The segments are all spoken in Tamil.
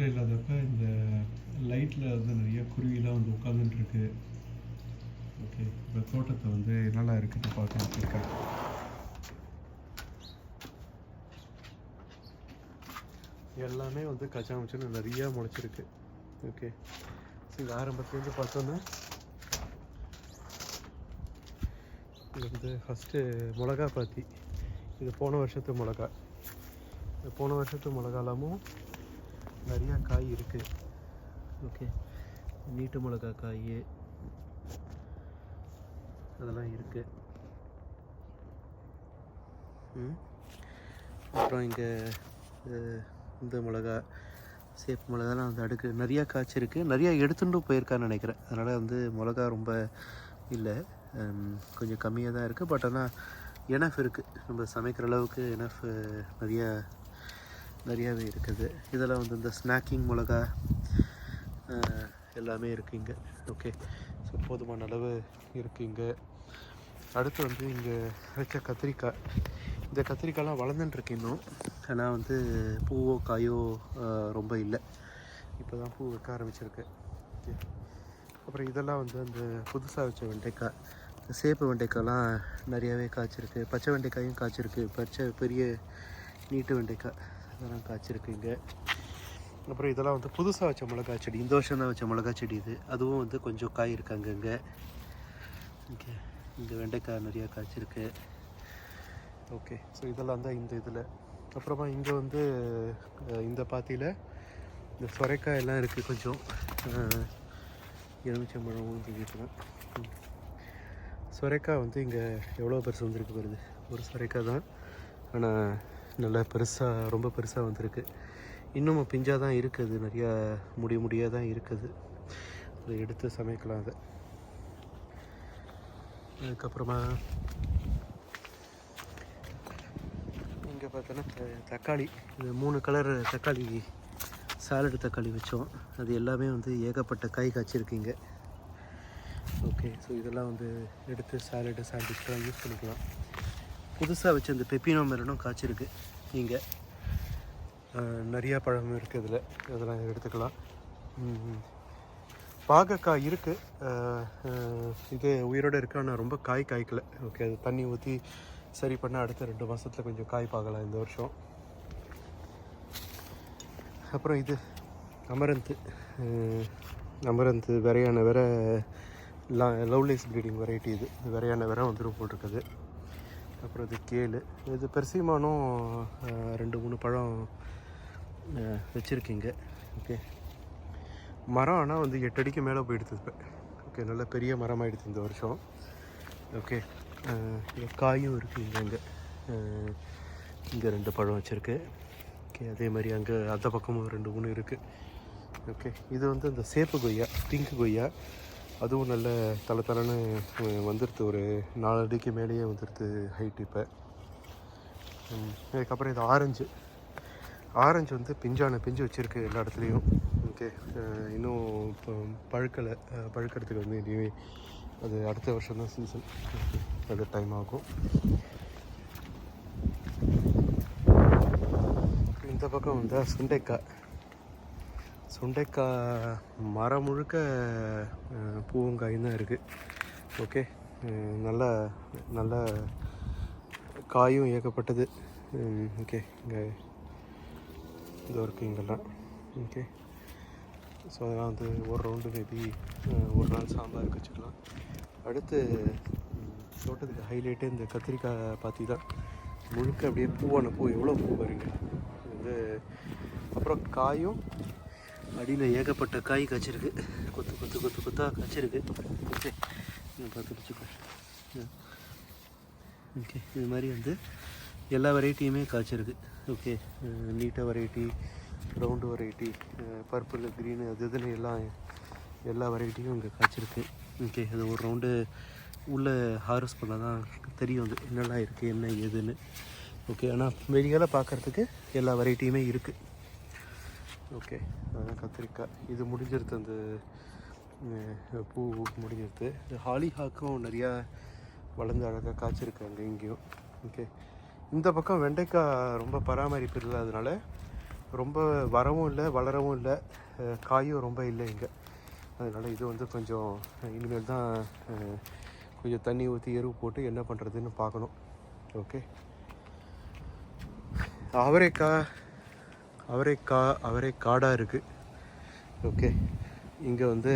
வெயில் இல்லாதப்ப இந்த லைட்டில் வந்து நிறைய குருவிலாம் வந்து உட்காந்துட்டுருக்கு. ஓகே, இப்போ தோட்டத்தை வந்து நல்லா இருக்குது பார்க்க இருக்கேன். எல்லாமே வந்து கச்சாமச்சுன்னு நிறையா முளைச்சிருக்கு. ஓகே, ஸோ இது ஆரம்பத்துலேருந்து பார்த்தோன்னா இது வந்து ஃபஸ்ட்டு மிளகா பாத்தி. இது போன வருஷத்து மிளகா. போன வருஷத்து மிளகாலாமும் நிறையா காய் இருக்குது. ஓகே, நீட்டு மிளகா காய் அதெல்லாம் இருக்குது. அப்புறம் இங்கே இந்த மிளகா, சேப்பு மிளகாலாம் வந்து அடுக்கு நிறையா காய்ச்சிருக்கு. நிறையா எடுத்துட்டும் போயிருக்கான்னு நினைக்கிறேன். அதனால் வந்து மிளகா ரொம்ப இல்லை, கொஞ்சம் கம்மியாக தான் இருக்குது. பட் ஆனால் எனஃப் இருக்குது, நம்ம சமைக்கிற அளவுக்கு எனஃப் நிறையாவே இருக்குது. இதெல்லாம் வந்து இந்த ஸ்நாக்கிங் மிளகா எல்லாமே இருக்குது இங்கே. ஓகே, ஸோ போதுமான அளவு இருக்குது இங்கே. அடுத்து வந்து இங்கே வச்ச கத்திரிக்காய். இந்த கத்திரிக்காய்லாம் வளர்ந்துட்டுருக்கு இன்னும். ஆனால் வந்து பூவோ காயோ ரொம்ப இல்லை. இப்போ தான் பூ வைக்க ஆரம்பிச்சிருக்கு. ஓகே, அப்புறம் இதெல்லாம் வந்து அந்த புதுசாக வச்ச வெண்டைக்காய், இந்த சேப்பு வெண்டைக்காய்லாம் நிறையாவே காய்ச்சிருக்கு. பச்சை வெண்டைக்காயும் காய்ச்சிருக்கு. பெரிய நீட்டு வெண்டைக்காய் அதெல்லாம் காய்ச்சிருக்கு இங்கே. அப்புறம் இதெல்லாம் வந்து புதுசாக வச்ச மிளகா செடி, இந்த வருஷம் தான் வச்ச மிளகா செடி இது. அதுவும் வந்து கொஞ்சம் காய் இருக்காங்க இங்கே. ஓகே, இங்கே வெண்டைக்காய் நிறையா காய்ச்சிருக்கு. ஓகே, ஸோ இதெல்லாம் தான் இந்த இதில். அப்புறமா இங்கே வந்து இந்த பாத்தியில் இந்த சொரைக்காய் எல்லாம் இருக்குது. கொஞ்சம் எலுமிச்சம்பழமும் தெரிஞ்சுக்கலாம். சொரைக்காய் வந்து இங்கே எவ்வளோ பெருசு வந்திருக்கு வருது. ஒரு சொரைக்காய் தான், ஆனால் நல்லா பெருசாக, ரொம்ப பெருசாக வந்திருக்கு. இன்னும் பிஞ்சாக தான் இருக்குது, நிறையா முடியாக தான் இருக்குது. அதை எடுத்து சமைக்கலாம். அதை அதுக்கப்புறமா இங்கே பார்த்தோன்னா தக்காளி, இந்த 3 கலர் தக்காளி, சாலடு தக்காளி வச்சோம். அது எல்லாமே வந்து ஏகப்பட்ட காய் காய்ச்சிருக்குங்க. ஓகே, ஸோ இதெல்லாம் வந்து எடுத்து சாண்ட்விச்லாம் யூஸ் பண்ணிக்கலாம். புதுசாக வச்ச இந்த பெப்பினோ மெலனும் காய்ச்சிருக்கு இங்கே. நிறையா பழமும் இருக்குது இதில், அதெல்லாம் எடுத்துக்கலாம். பாகக்காய் இருக்குது, இது உயிரோடு இருக்குது, ஆனால் ரொம்ப காய்க்கலை. ஓகே, அது தண்ணி ஊற்றி சரி பண்ணால் அடுத்த 2 மாதத்தில் கொஞ்சம் காய் பார்க்கலாம் இந்த வருஷம். அப்புறம் இது அமரந்து விரையான வேற லவ்லேஸ் ப்ரீடிங் வெரைட்டி. இது விரையான வேற வந்துடும் போட்டிருக்குது. அப்புறம் இது கேளு, இது பெர்சிமானும் 2-3 பழம் வச்சுருக்கீங்க. ஓகே, மரம் ஆனால் வந்து 8 அடிக்கு மேலே போயிடுது இப்போ. ஓகே, நல்ல பெரிய மரமாகிடுது இந்த வருஷம். ஓகே, காயும் இருக்குது இங்கே 2 பழம் வச்சுருக்கு. ஓகே, அதே மாதிரி அங்கே அந்த பக்கமும் 2-3 இருக்குது. ஓகே, இது வந்து இந்த சேப்பு கொய்யா, பிங்க் கொய்யா, அதுவும் நல்ல தலைன்னு வந்துடுது. ஒரு 4 அடிக்கு மேலேயே வந்துடுது ஹைட் இப்போ. அதுக்கப்புறம் இது ஆரஞ்சு வந்து பிஞ்சு வச்சுருக்கு எல்லா இடத்துலையும். ஓகே, இன்னும் இப்போ பழுக்கிறதுக்கு வந்து இனிமே அது அடுத்த வருஷம் தான் சீசன். அது டைம் ஆகும். இந்த பக்கம் வந்து சுண்டைக்காய் மரம் முழுக்க பூவங்காயும் தான் இருக்குது. ஓகே, நல்ல காயும் ஏகப்பட்டது. ஓகே, இங்கே இந்த இருக்குது இங்கெல்லாம். ஓகே, ஸோ அதெல்லாம் வந்து ஒரு ரவுண்டு மேபி ஒரு நாள் சாம்பாருக்கு வச்சுக்கலாம். அடுத்து தோட்டத்துக்கு ஹைலைட்டே இந்த கத்திரிக்காய் பாத்தி தான். முழுக்க அப்படியே பூவான பூ, எவ்வளோ பூ பாருங்க இது. அப்புறம் காயும் அடியில் ஏகப்பட்ட காய் காய்ச்சிருக்கு. கொத்தாக காய்ச்சிருக்கு. ஓகே, பார்த்து வச்சுக்கோ. ஓகே, இது மாதிரி வந்து எல்லா வெரைட்டியுமே காய்ச்சிருக்கு. ஓகே, நீட்டாக variety, round variety, purple, green, அது இதுன்னு எல்லா வெரைட்டியும் இங்கே காய்ச்சிருக்கு. ஓகே, அது ஒரு ரவுண்டு உள்ளே ஹார்வெஸ்ட் பண்ணால் தான் தெரியும் அது என்னெல்லாம் இருக்குது, என்ன ஏதுன்னு. ஓகே, ஆனால் வெளியால் பார்க்குறதுக்கு எல்லா வெரைட்டியுமே இருக்குது. ஓகே, அதான் கத்திரிக்காய். இது முடிஞ்சிருது, அந்த பூ முடிஞ்சிருது. இந்த ஹாலி ஹாக்கும் நிறையா வளர்ந்து அழகாக காய்ச்சிருக்கு அங்கே இங்கேயும். ஓகே, இந்த பக்கம் வெண்டைக்காய் ரொம்ப பராமரிப்பு இல்லாததுனால ரொம்ப வரவும் இல்லை, வளரவும் இல்லை, காயும் ரொம்ப இல்லை இங்கே. அதனால் இது வந்து கொஞ்சம் இனிமேல் தான் கொஞ்சம் தண்ணி ஊற்றி எருவு போட்டு என்ன பண்ணுறதுன்னு பார்க்கணும். ஓகே, அவரைக்காடாக இருக்குது. ஓகே, இங்கே வந்து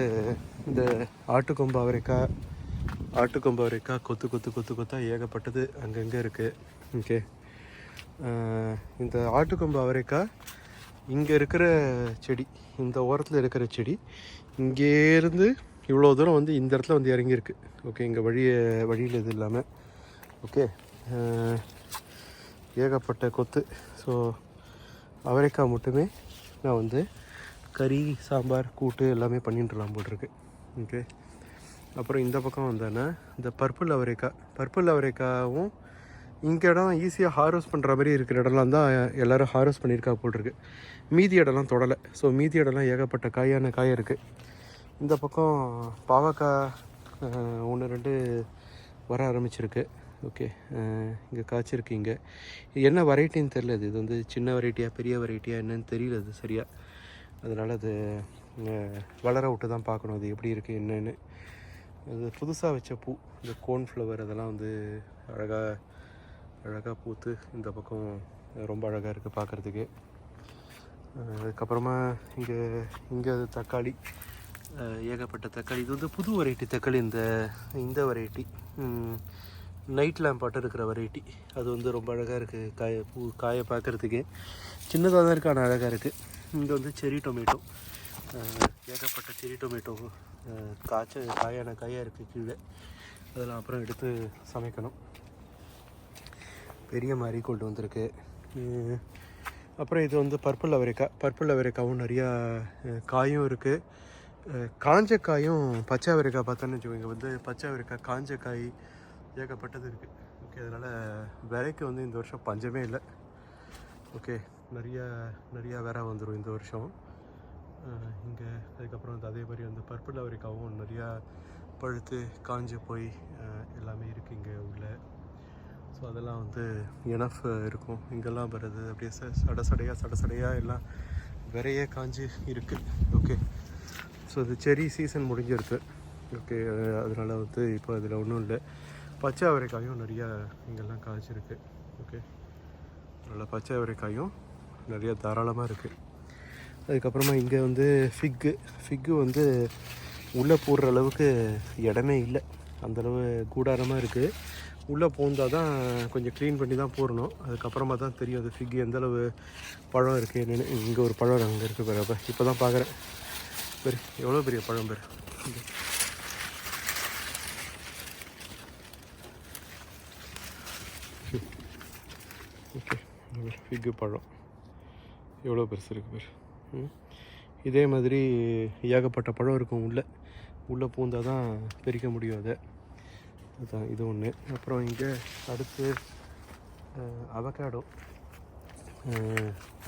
இந்த ஆட்டுக்கொம்பு அவரைக்காய் கொத்தாக ஏகப்பட்டது அங்கங்கே இருக்குது. ஓகே, இந்த ஆட்டுக்கொம்பு அவரைக்காய் இங்கே இருக்கிற செடி, இந்த ஓரத்தில் இருக்கிற செடி இங்கேருந்து இவ்வளோ தூரம் வந்து இந்த இடத்துல வந்து இறங்கியிருக்கு. ஓகே, இங்கே வழியில் இது இல்லாமல். ஓகே, ஏகப்பட்ட கொத்து. ஸோ அவரைக்காய் மட்டுமே நான் வந்து கறி, சாம்பார், கூட்டு எல்லாமே பண்ணிட்டுலாம் போட்டிருக்கு. ஓகே, அப்புறம் இந்த பக்கம் வந்தேன்னா இந்த பர்பிள் அவரைக்காவும் இங்கே இடம் ஈஸியாக ஹார்வெஸ்ட் பண்ணுற மாதிரி இருக்கிற இடம்லாம் தான் எல்லோரும் ஹார்வெஸ்ட் பண்ணியிருக்கா போட்டிருக்கு. மீதி இடம்லாம் தொடலை. ஸோ மீதி இடம்லாம் ஏகப்பட்ட காய் இருக்குது. இந்த பக்கம் பாவக்காய் 1-2 வர ஆரம்பிச்சிருக்கு. ஓகே, இங்கே காய்ச்சிருக்கு. இங்கே இது என்ன வெரைட்டின்னு தெரியல. இது வந்து சின்ன வெரைட்டியாக பெரிய வெரைட்டியாக என்னன்னு தெரியல அது சரியாக. அதனால் அது வளர விட்டு தான் பார்க்கணும் அது எப்படி இருக்குது என்னென்னு. அது புதுசாக வச்ச பூ, இந்த கோன்ஃப்ளவர் அதெல்லாம் வந்து அழகாக பூத்து இந்த பக்கம் ரொம்ப அழகாக இருக்குது பார்க்குறதுக்கு. அதுக்கப்புறமா இங்கே தக்காளி, ஏகப்பட்ட தக்காளி. இது வந்து புது வெரைட்டி தக்காளி. இந்த வெரைட்டி நைட் லேம்பாட்டம் இருக்கிற வெரைட்டி. அது வந்து ரொம்ப அழகாக இருக்குது. காயை பார்க்குறதுக்கு சின்னதாக தான் இருக்குது, ஆனால் அழகாக இருக்குது. இங்கே வந்து செரி டொமேட்டோ, ஏகப்பட்ட செரி டொமேட்டோ காயான காயாக இருக்குது கீழே. அதெல்லாம் அப்புறம் எடுத்து சமைக்கணும். பெரிய மாதிரி கொண்டு வந்திருக்கு. அப்புறம் இது வந்து பர்பிள் அவரைக்காவும் நிறையா காயும் இருக்குது. காஞ்ச காயும் பச்சை அவரைக்காய் பார்த்தோன்னு வச்சுக்கோங்க. இங்கே வந்து பச்சை அவரைக்காய், காஞ்ச காய் ஏகப்பட்டது இருக்குது. ஓகே, அதனால் விலைக்கு வந்து இந்த வருஷம் பஞ்சமே இல்லை. ஓகே, நிறையா வேற வந்துடும் இந்த வருஷம் இங்கே. அதுக்கப்புறம் வந்து அதே மாதிரி வந்து பர்பிள் அவரைக்காவும் நிறையா பழுத்து காஞ்சு போய் எல்லாமே இருக்குது இங்கே உள்ள. ஸோ அதெல்லாம் வந்து எனஃப் இருக்கும். இங்கெல்லாம் வருது அப்படியே சடையாக எல்லாம் விரையே காஞ்சு இருக்குது. ஓகே, ஸோ இது செரி சீசன் முடிஞ்சிருக்கு. ஓகே, அதனால் வந்து இப்போ அதில் ஒன்றும் இல்லை. பச்சை அவரைக்காயும் நிறையா இங்கெல்லாம் காய்ச்சிருக்கு. ஓகே, அதனால் பச்சை அவரைக்காயும் நிறையா தாராளமாக இருக்குது. அதுக்கப்புறமா இங்கே வந்து ஃபிக்கு வந்து உள்ளே போடுற அளவுக்கு இடமே இல்லை. அந்தளவு கூடாரமாக இருக்குது. உள்ளே போந்தால் தான் கொஞ்சம் க்ளீன் பண்ணி தான் போடணும். அதுக்கப்புறமா தான் தெரியும் அது ஃபிக் எந்தளவு பழம் இருக்குது என்னென்னு. இங்கே ஒரு பழம் அங்கே இருக்குது பாரு. அப்போ இப்போ தான் பார்க்குறேன். சரி, எவ்வளோ பெரிய பழம் பேர். ஓகே, ஃபிக்கு பழம் எவ்வளோ பெருசு இருக்குது பேர். இதே மாதிரி ஏகப்பட்ட பழம் இருக்கும் உள்ளே பூந்தால் தான் பிரிக்க முடியும் அதை. அதுதான் இது ஒன்று. அப்புறம் இங்கே அடுத்து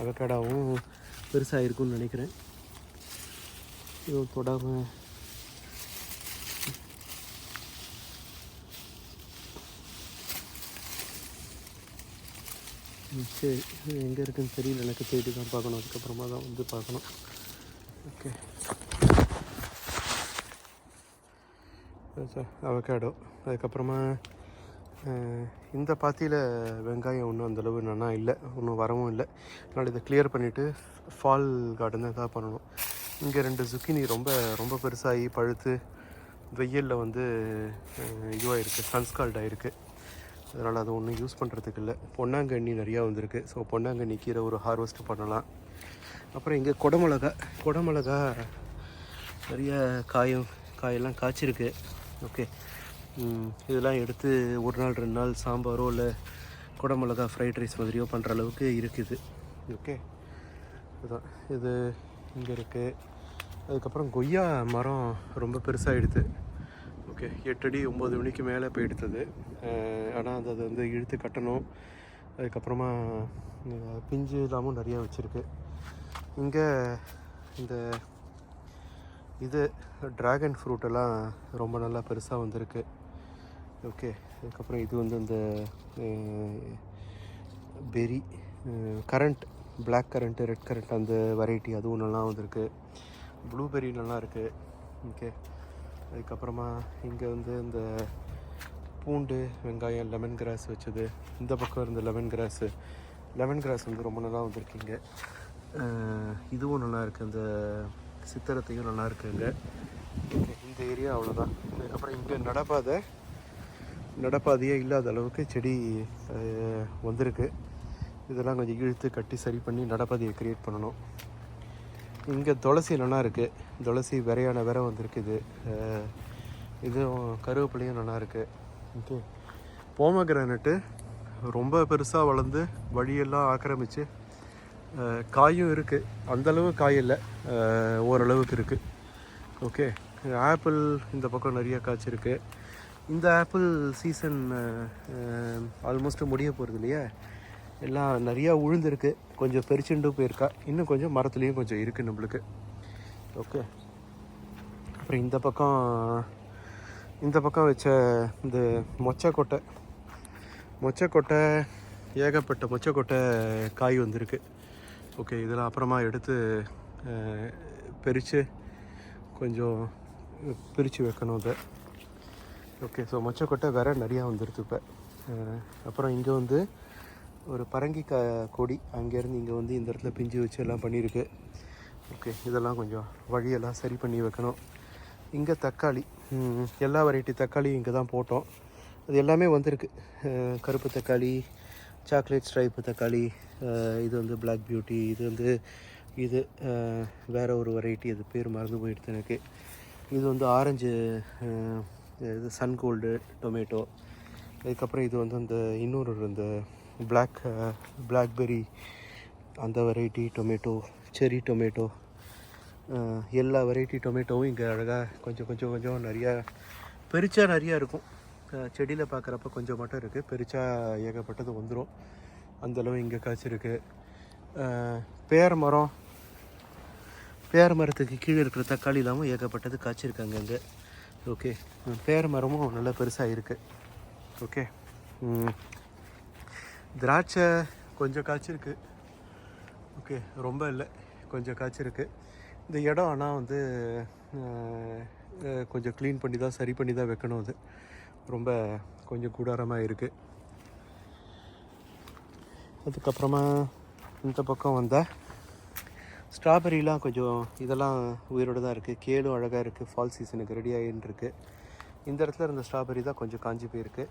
அவகேடாவும் பெருசாக இருக்குன்னு நினைக்கிறேன். இதுவும் தொடாமல் சரி, எங்கே இருக்குதுன்னு தெரியல எனக்கு. தேடி தான் பார்க்கணும். அதுக்கப்புறமா தான் வந்து பார்க்கணும். Okay, avocado. அதுக்கப்புறமா இந்த பாத்தியில் வெங்காயம் ஒன்றும் அந்தளவு நல்லா இல்லை, ஒன்றும் வரவும் இல்லை. அதனால் இதை கிளியர் பண்ணிவிட்டு ஃபால் கார்டன் தான் பண்ணணும். இங்கே 2 zucchini ரொம்ப ரொம்ப பெருசாகி பழுத்து வெயிலில் வந்து இதுவாக இருக்குது, சன்ஸ்கால்ட் ஆகிருக்கு. அதனால் அது ஒன்றும் யூஸ் பண்ணுறதுக்கு இல்லை. பொன்னாங்கண்ணி நிறையா வந்திருக்கு. ஸோ பொன்னாங்கண்ணி கீரை ஒரு ஹார்வெஸ்ட் பண்ணலாம். அப்புறம் இங்கே குடமிளகா நிறைய காயெல்லாம் காய்ச்சிருக்கு. ஓகே, இதெல்லாம் எடுத்து 1 நாள் 2 நாள் சாம்பாரோ இல்லை குடமிளகா ஃப்ரைட் ரைஸ் மாதிரியோ பண்ணுற அளவுக்கு இருக்குது. ஓகே, அதுதான் இது இங்கே இருக்குது. அதுக்கப்புறம் கொய்யா மரம் ரொம்ப பெருசாகிடுது. ஓகே, 8 அடி 9 மணிக்கு மேலே போய் எடுத்தது. ஆனால் அது வந்து இழுத்து கட்டணும். அதுக்கப்புறமா பிஞ்சு இல்லாமல் நிறையா வச்சுருக்கு. இங்கே இந்த ட்ராகன் ஃப்ரூட்டெல்லாம் ரொம்ப நல்லா பெருசாக வந்திருக்கு. ஓகே, அதுக்கப்புறம் இது வந்து இந்த current block current, red current அந்த வெரைட்டி அதுவும் நல்லா வந்திருக்கு. ப்ளூபெர்ரி நல்லா இருக்குது. ஓகே, அதுக்கப்புறமா இங்கே வந்து இந்த பூண்டு, வெங்காயம், லெமன் கிராஸ் வச்சது. இந்த பக்கம் இருந்த லெமன் கிராஸ் வந்து ரொம்ப நல்லா வந்திருக்குங்க. இதுவும் நல்லா இருக்குது. இந்த சித்திரத்தையும் நல்லா இருக்குங்க. ஓகே, இந்த ஏரியா அவ்வளோதான். அதுக்கப்புறம் இங்கே நடப்பாதையே இல்லாத அளவுக்கு செடி வந்திருக்கு. இதெல்லாம் கொஞ்சம் இழுத்து கட்டி சரி பண்ணி நடப்பாதையை க்ரியேட் பண்ணணும். இங்கே துளசி நல்லா இருக்குது. துளசி விரையான வந்திருக்கு. இதுவும் கருவேப்பிலையும் நல்லா இருக்குது. ஓகே, போமகிரானட்டு ரொம்ப பெருசாக வளர்ந்து வழியெல்லாம் ஆக்கிரமித்து காயும் இருக்குது. அந்தளவு காய் இல்லை, ஓரளவுக்கு இருக்குது. ஓகே, ஆப்பிள் இந்த பக்கம் நிறைய காய்ச்சிருக்கு. இந்த ஆப்பிள் சீசன் ஆல்மோஸ்ட் முடிய போகிறது இல்லையா, எல்லாம் நிறையா உழுந்துருக்கு. கொஞ்சம் பெருச்சுண்டு போயிருக்கா. இன்னும் கொஞ்சம் மரத்துலேயும் கொஞ்சம் இருக்குது நம்மளுக்கு. ஓகே, அப்புறம் இந்த பக்கம் வச்ச இந்த மொச்சக்கொட்டை ஏகப்பட்ட மொச்சக்கொட்டை காய் வந்திருக்கு. ஓகே, இதெல்லாம் அப்புறமா எடுத்து கொஞ்சம் பிரித்து வைக்கணும் அதை. ஓகே, ஸோ மொச்சக்கொட்டை நிறையா வந்துடுது இப்போ. அப்புறம் இங்கே வந்து ஒரு பரங்கி கொடி அங்கேருந்து இங்கே வந்து இந்த இடத்துல பிஞ்சு வச்சு எல்லாம் பண்ணியிருக்கு. ஓகே, இதெல்லாம் கொஞ்சம் வழியெல்லாம் சரி பண்ணி வைக்கணும். இங்கே தக்காளி, எல்லா வெரைட்டி தக்காளியும் இங்கே தான் போட்டோம். அது எல்லாமே வந்திருக்கு. கருப்பு தக்காளி, சாக்லேட் ஸ்ட்ரைப்பு தக்காளி, இது வந்து பிளாக் பியூட்டி, இது வேறு ஒரு வெரைட்டி, அது பேர் மறந்து போயிடுது எனக்கு. இது வந்து ஆரஞ்சு, இது சன்கோல்டு டொமேட்டோ. அதுக்கப்புறம் இது வந்து அந்த இன்னொரு இந்த பிளாக்பெர்ரி அந்த வெரைட்டி டொமேட்டோ, செரி டொமேட்டோ, எல்லா வெரைட்டி டொமேட்டோவும் இங்கே அழகாக கொஞ்சம் நிறையா நிறையா இருக்கும். செடியில் பார்க்குறப்ப கொஞ்சம் மட்டும் இருக்குது, பெருச்சா ஏகப்பட்டது வந்துடும். அந்தளவு இங்கே காய்ச்சிருக்கு. பேர் மரத்துக்கு கீழே இருக்கிற தக்காளி இல்லாமல் ஏகப்பட்டது காய்ச்சிருக்காங்க அங்கே. ஓகே, பேர் மரமும் நல்லா பெருசாக இருக்குது. ஓகே, திராட்சை கொஞ்சம் காய்ச்சிருக்கு. ஓகே, ரொம்ப இல்லை, கொஞ்சம் காய்ச்சிருக்கு. இந்த இடம் ஆனால் வந்து கொஞ்சம் க்ளீன் பண்ணி தான் சரி பண்ணி தான் வைக்கணும். அது ரொம்ப கொஞ்சம் கூடாரமாக இருக்குது. அதுக்கப்புறமா இந்த பக்கம் வந்தால் ஸ்ட்ராபெரிலாம் கொஞ்சம் இதெல்லாம் உயிரோடு தான் இருக்குது. கேளும் அழகாக இருக்குது, ஃபால் சீசனுக்கு ரெடி ஆகின்னு இருக்குது. இந்த இடத்துல இருந்த ஸ்ட்ராபெரி தான் கொஞ்சம் காஞ்சி போயிருக்கு.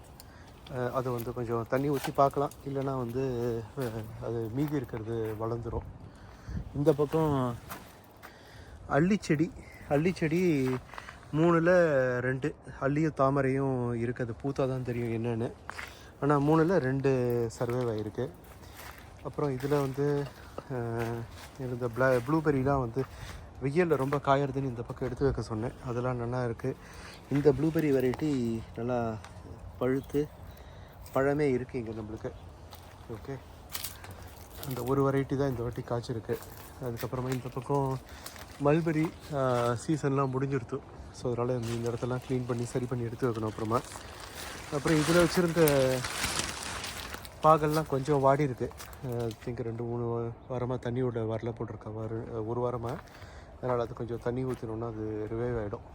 அதை வந்து கொஞ்சம் தண்ணி ஊற்றி பார்க்கலாம், இல்லைனா வந்து அது மீதி இருக்கிறது வளர்ந்துடும். இந்த பக்கம் அள்ளிச்செடி 3ல் 2 அள்ளியும் தாமரையும் இருக்குது. அது பூத்தா தான் தெரியும் என்னென்னு. ஆனால் 3ல் 2 சர்வைவ் ஆகிருக்கு. அப்புறம் இதில் வந்து இந்த ப்ளூபெர்ரிலாம் வந்து வெயிலில் ரொம்ப காயறதுன்னு இந்த பக்கம் எடுத்து வைக்க சொன்னேன். அதெல்லாம் நல்லா இருக்குது. இந்த ப்ளூபெர்ரி வெரைட்டி நல்லா பழுத்து பழமே இருக்குது இங்கே நம்மளுக்கு. ஓகே, அந்த ஒரு வெரைட்டி தான் இந்த வாட்டி காய்ச்சிருக்கு. அதுக்கப்புறமா இந்த பக்கம் மல்பெரி சீசன்லாம் முடிஞ்சிருத்து. ஸோ அதனால் இந்த இடத்தெல்லாம் க்ளீன் பண்ணி சரி பண்ணி எடுத்து வைக்கணும். அப்புறம் இதில் வச்சுருந்த பாகெல்லாம் கொஞ்சம் வாடி இருக்குது. திங்க் 2-3 வாரமாக தண்ணியோட வரல போட்டிருக்கா, ஒரு வாரமாக. அதனால் அது கொஞ்சம் தண்ணி ஊற்றினோன்னா அது ரிவைவ் ஆகிடும்.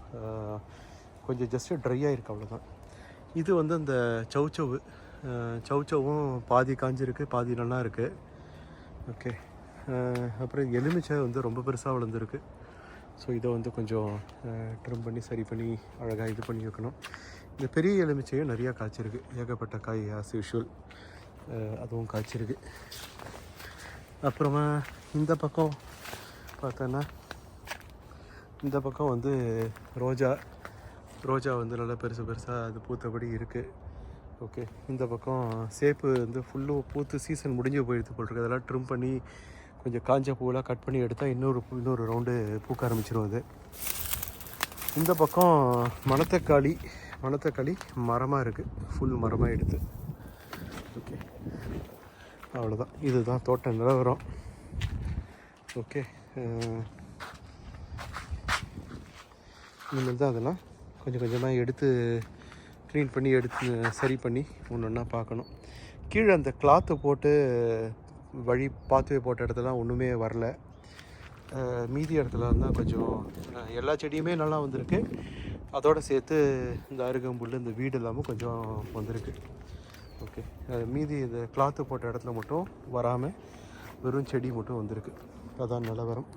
கொஞ்சம் ஜஸ்ட்டு ட்ரையாக இருக்குது, அவ்வளோதான். இது வந்து அந்த சவுச்சவும் பாதி காஞ்சிருக்கு, பாதி நல்லா இருக்குது. ஓகே, அப்புறம் எலுமிச்சை வந்து ரொம்ப பெருசாக வளர்ந்துருக்கு. ஸோ இதை வந்து கொஞ்சம் ட்ரிம் பண்ணி சரி பண்ணி அழகாக இது பண்ணி வைக்கணும். இந்த பெரிய எலுமிச்சையும் நிறையா காய்ச்சிருக்கு, ஏகப்பட்ட காய் ஆஸ் யூஷுவல், அதுவும் காய்ச்சிருக்கு. அப்புறமா இந்த பக்கம் பார்த்தோன்னா இந்த பக்கம் வந்து ரோஜா வந்து நல்லா பெருசாக அது பூத்தபடி இருக்குது. ஓகே, இந்த பக்கம் சேப்பு வந்து ஃபுல்லும் பூத்து சீசன் முடிஞ்சு போயிடுது போட்டிருக்கு. அதெல்லாம் ட்ரிம் பண்ணி கொஞ்சம் காஞ்ச பூவெல்லாம் கட் பண்ணி எடுத்தால் இன்னொரு ரவுண்டு பூக்க ஆரம்பிச்சிடும் அது. இந்த பக்கம் மணத்தக்காளி மரமாக இருக்குது, ஃபுல் மரமாக எடுத்து. ஓகே, அவ்வளோதான். இதுதான் தோட்ட நிலவரம். ஓகே, இனிமேல் தான் அதெல்லாம் கொஞ்சம் கொஞ்சமாக எடுத்து க்ளீன் பண்ணி எடுத்து சரி பண்ணி ஒன்று ஒன்றா பார்க்கணும். கீழே அந்த கிளாத்தை போட்டு வழி பாத்வே போட்ட இடத்துலாம் ஒன்றுமே வரல. மீதி இடத்துல தான் கொஞ்சம் எல்லா செடியுமே நல்லா வந்திருக்கு. அதோடு சேர்த்து இந்த அருகம்புல் இந்த வீடு இல்லாமல் கொஞ்சம் வந்திருக்கு. ஓகே, மீதி இந்த கிளாத்து போட்ட இடத்துல மட்டும் வராமல் வெறும் செடி மட்டும் வந்திருக்கு. அதான் நிலவரம்.